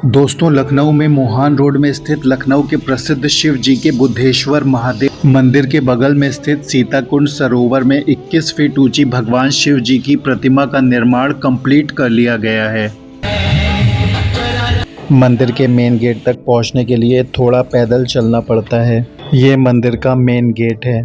दोस्तों, लखनऊ में मोहान रोड में स्थित लखनऊ के प्रसिद्ध शिव जी के बुद्धेश्वर महादेव मंदिर के बगल में स्थित सीताकुंड सरोवर में 21 फीट ऊंची भगवान शिव जी की प्रतिमा का निर्माण कंप्लीट कर लिया गया है। मंदिर के मेन गेट तक पहुंचने के लिए थोड़ा पैदल चलना पड़ता है। ये मंदिर का मेन गेट है।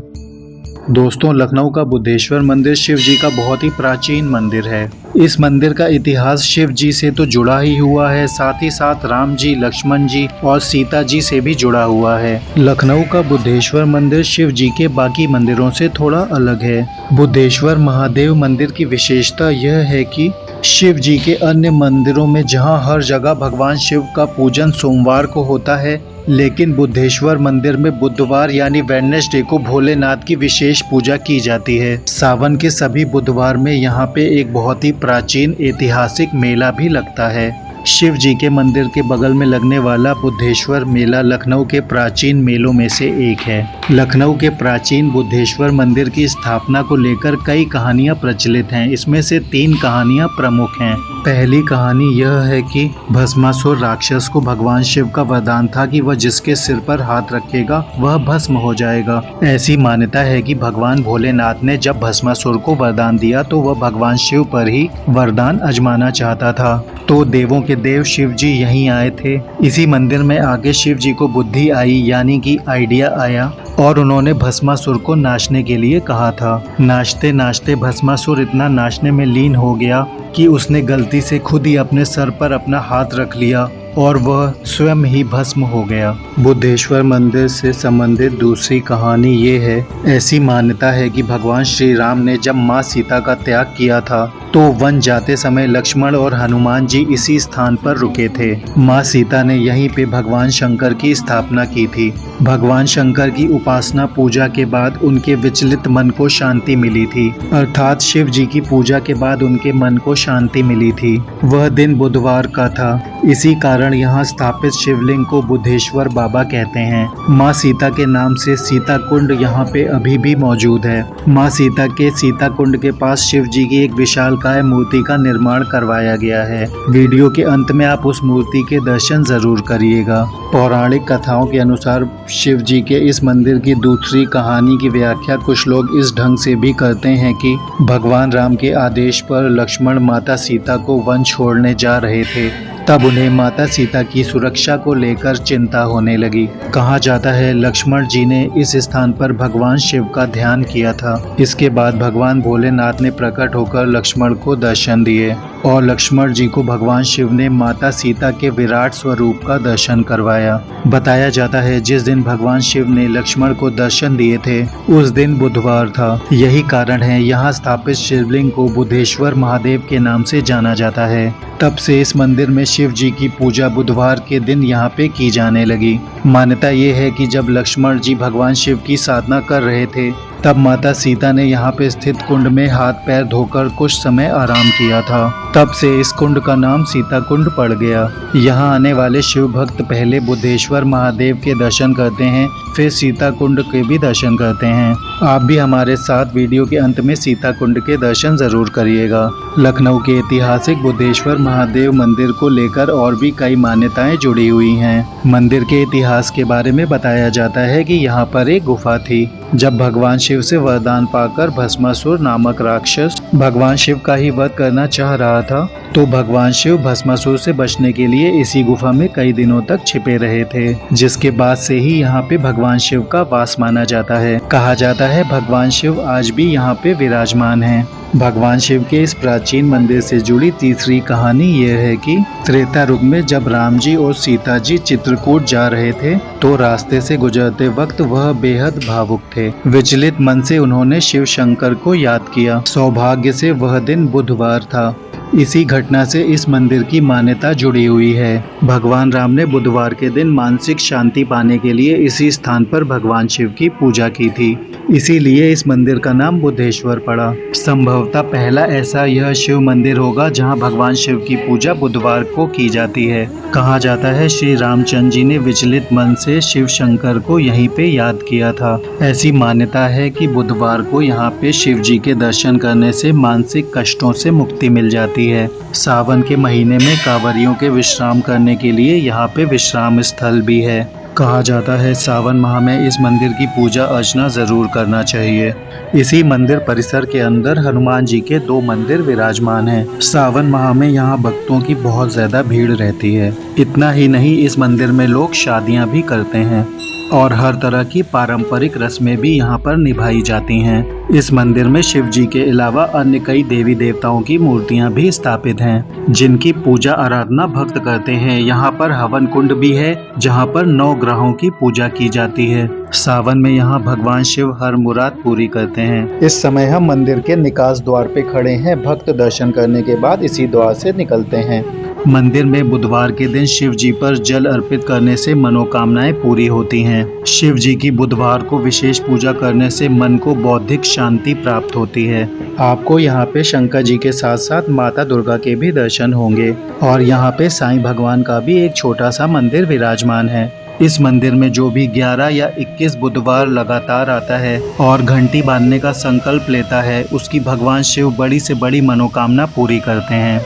दोस्तों, लखनऊ का बुद्धेश्वर मंदिर शिव जी का बहुत ही प्राचीन मंदिर है। इस मंदिर का इतिहास शिव जी से तो जुड़ा ही हुआ है, साथ ही साथ राम जी, लक्ष्मण जी और सीता जी से भी जुड़ा हुआ है। लखनऊ का बुद्धेश्वर मंदिर शिव जी के बाकी मंदिरों से थोड़ा अलग है। बुद्धेश्वर महादेव मंदिर की विशेषता यह है कि शिव जी के अन्य मंदिरों में जहां हर जगह भगवान शिव का पूजन सोमवार को होता है, लेकिन बुद्धेश्वर मंदिर में बुधवार यानी वेडनेसडे को भोलेनाथ की विशेष पूजा की जाती है। सावन के सभी बुधवार में यहाँ पे एक बहुत ही प्राचीन ऐतिहासिक मेला भी लगता है। शिव जी के मंदिर के बगल में लगने वाला बुद्धेश्वर मेला लखनऊ के प्राचीन मेलों में से एक है। लखनऊ के प्राचीन बुद्धेश्वर मंदिर की स्थापना को लेकर कई कहानियां प्रचलित हैं। इसमें से 3 कहानियां प्रमुख हैं। पहली कहानी यह है कि भस्मासुर राक्षस को भगवान शिव का वरदान था कि वह जिसके सिर पर हाथ रखेगा वह भस्म हो जाएगा। ऐसी मान्यता है कि भगवान भोलेनाथ ने जब भस्मासुर को वरदान दिया तो वह भगवान शिव पर ही वरदान आजमाना चाहता था, तो देवों के देव शिव जी यहीं आए थे। इसी मंदिर में आगे शिव जी को बुद्धि आई, यानी कि आइडिया आया, और उन्होंने भस्मासुर को नाचने के लिए कहा था। नाचते नाचते भस्मासुर इतना नाचने में लीन हो गया कि उसने गलती से खुद ही अपने सर पर अपना हाथ रख लिया और वह स्वयं ही भस्म हो गया। बुद्धेश्वर मंदिर से संबंधित दूसरी कहानी ये है, ऐसी मान्यता है कि भगवान श्री राम ने जब माँ सीता का त्याग किया था तो वन जाते समय लक्ष्मण और हनुमान जी इसी स्थान पर रुके थे। माँ सीता ने यहीं पे भगवान शंकर की स्थापना की थी। भगवान शंकर की उपासना पूजा के बाद उनके विचलित मन को शांति मिली थी, अर्थात शिव जी की पूजा के बाद उनके मन को शांति मिली थी। वह दिन बुधवार का था। इसी कारण यहाँ स्थापित शिवलिंग को बुद्धेश्वर बाबा कहते हैं। माँ सीता के नाम से सीता कुंड यहाँ पे अभी भी मौजूद है। माँ सीता के सीता कुंड के पास शिव जी की एक विशालकाय मूर्ति का निर्माण करवाया गया है। वीडियो के अंत में आप उस मूर्ति के दर्शन जरूर करिएगा। पौराणिक कथाओं के अनुसार शिव जी के इस मंदिर की दूसरी कहानी की व्याख्या कुछ लोग इस ढंग से भी करते हैं कि भगवान राम के आदेश पर लक्ष्मण माता सीता को वन छोड़ने जा रहे थे, तब उन्हें माता सीता की सुरक्षा को लेकर चिंता होने लगी। कहा जाता है लक्ष्मण जी ने इस स्थान पर भगवान शिव का ध्यान किया था। इसके बाद भगवान भोलेनाथ ने प्रकट होकर लक्ष्मण को दर्शन दिए और लक्ष्मण जी को भगवान शिव ने माता सीता के विराट स्वरूप का दर्शन करवाया। बताया जाता है जिस दिन भगवान शिव ने लक्ष्मण को दर्शन दिए थे उस दिन बुधवार था। यही कारण है यहाँ स्थापित शिवलिंग को बुद्धेश्वर महादेव के नाम से जाना जाता है। तब से इस मंदिर में शिव जी की पूजा बुधवार के दिन यहाँ पे की जाने लगी। मान्यता ये है कि जब लक्ष्मण जी भगवान शिव की साधना कर रहे थे तब माता सीता ने यहाँ पे स्थित कुंड में हाथ पैर धोकर कुछ समय आराम किया था। तब से इस कुंड का नाम सीता कुंड पड़ गया। यहाँ आने वाले शिव भक्त पहले बुद्धेश्वर महादेव के दर्शन करते हैं, फिर सीता कुंड के भी दर्शन करते हैं। आप भी हमारे साथ वीडियो के अंत में सीता कुंड के दर्शन जरूर करिएगा। लखनऊ के ऐतिहासिक बुद्धेश्वर महादेव मंदिर को लेकर और भी कई मान्यताएं जुड़ी हुई हैं। मंदिर के इतिहास के बारे में बताया जाता है कि यहाँ पर एक गुफा थी। जब भगवान शिव से वरदान पाकर भस्मासुर नामक राक्षस भगवान शिव का ही वध करना चाह रहा था, तो भगवान शिव भस्मासुर से बचने के लिए इसी गुफा में कई दिनों तक छिपे रहे थे, जिसके बाद से ही यहाँ पे भगवान शिव का वास माना जाता है। कहा जाता है भगवान शिव आज भी यहाँ पे विराजमान हैं। भगवान शिव के इस प्राचीन मंदिर से जुड़ी तीसरी कहानी यह है कि त्रेता युग में जब राम जी और सीता जी चित्रकूट जा रहे थे तो रास्ते से गुजरते वक्त वह बेहद भावुक थे। विचलित मन से उन्होंने शिव शंकर को याद किया। सौभाग्य से वह दिन बुधवार था। इसी घटना से इस मंदिर की मान्यता जुड़ी हुई है। भगवान राम ने बुधवार के दिन मानसिक शांति पाने के लिए इसी स्थान पर भगवान शिव की पूजा की थी, इसीलिए इस मंदिर का नाम बुद्धेश्वर पड़ा। संभवतः पहला ऐसा यह शिव मंदिर होगा जहां भगवान शिव की पूजा बुधवार को की जाती है। कहा जाता है श्री रामचंद्र जी ने विचलित मन से शिव शंकर को यहीं पे याद किया था। ऐसी मान्यता है कि बुधवार को यहाँ पे शिव जी के दर्शन करने से मानसिक कष्टों से मुक्ति मिल जाती रहती है। सावन के महीने में कांवरियों के विश्राम करने के लिए यहाँ पे विश्राम स्थल भी है। कहा जाता है सावन माह में इस मंदिर की पूजा अर्चना जरूर करना चाहिए। इसी मंदिर परिसर के अंदर हनुमान जी के 2 मंदिर विराजमान हैं। सावन माह में यहाँ भक्तों की बहुत ज्यादा भीड़ रहती है। इतना ही नहीं, इस मंदिर में लोग शादियां भी करते हैं और हर तरह की पारंपरिक रस्में भी यहाँ पर निभाई जाती हैं। इस मंदिर में शिव जी के अलावा अन्य कई देवी देवताओं की मूर्तियां भी स्थापित हैं, जिनकी पूजा आराधना भक्त करते हैं। यहाँ पर हवन कुंड भी है, जहाँ पर 9 ग्रहों की पूजा की जाती है। सावन में यहाँ भगवान शिव हर मुराद पूरी करते हैं। इस समय हम मंदिर के निकास द्वार पे खड़े हैं। भक्त दर्शन करने के बाद इसी द्वार से निकलते हैं। मंदिर में बुधवार के दिन शिव जी पर जल अर्पित करने से मनोकामनाएं पूरी होती हैं। शिव जी की बुधवार को विशेष पूजा करने से मन को बौद्धिक शांति प्राप्त होती है। आपको यहाँ पे शंकर जी के साथ साथ माता दुर्गा के भी दर्शन होंगे और यहाँ पे साईं भगवान का भी एक छोटा सा मंदिर विराजमान है। इस मंदिर में जो भी 11 या 21 बुधवार लगातार आता है और घंटी बांधने का संकल्प लेता है, उसकी भगवान शिव बड़ी से बड़ी मनोकामना पूरी करते हैं।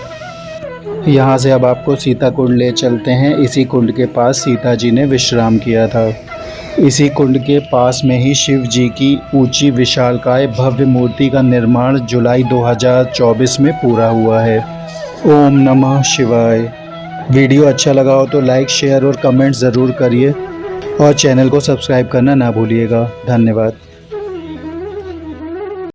यहाँ से अब आपको सीता कुंड ले चलते हैं। इसी कुंड के पास सीता जी ने विश्राम किया था। इसी कुंड के पास में ही शिव जी की ऊंची विशालकाय भव्य मूर्ति का निर्माण जुलाई 2024 में पूरा हुआ है। ओम नमः शिवाय। वीडियो अच्छा लगा हो तो लाइक, शेयर और कमेंट ज़रूर करिए और चैनल को सब्सक्राइब करना ना भूलिएगा। धन्यवाद।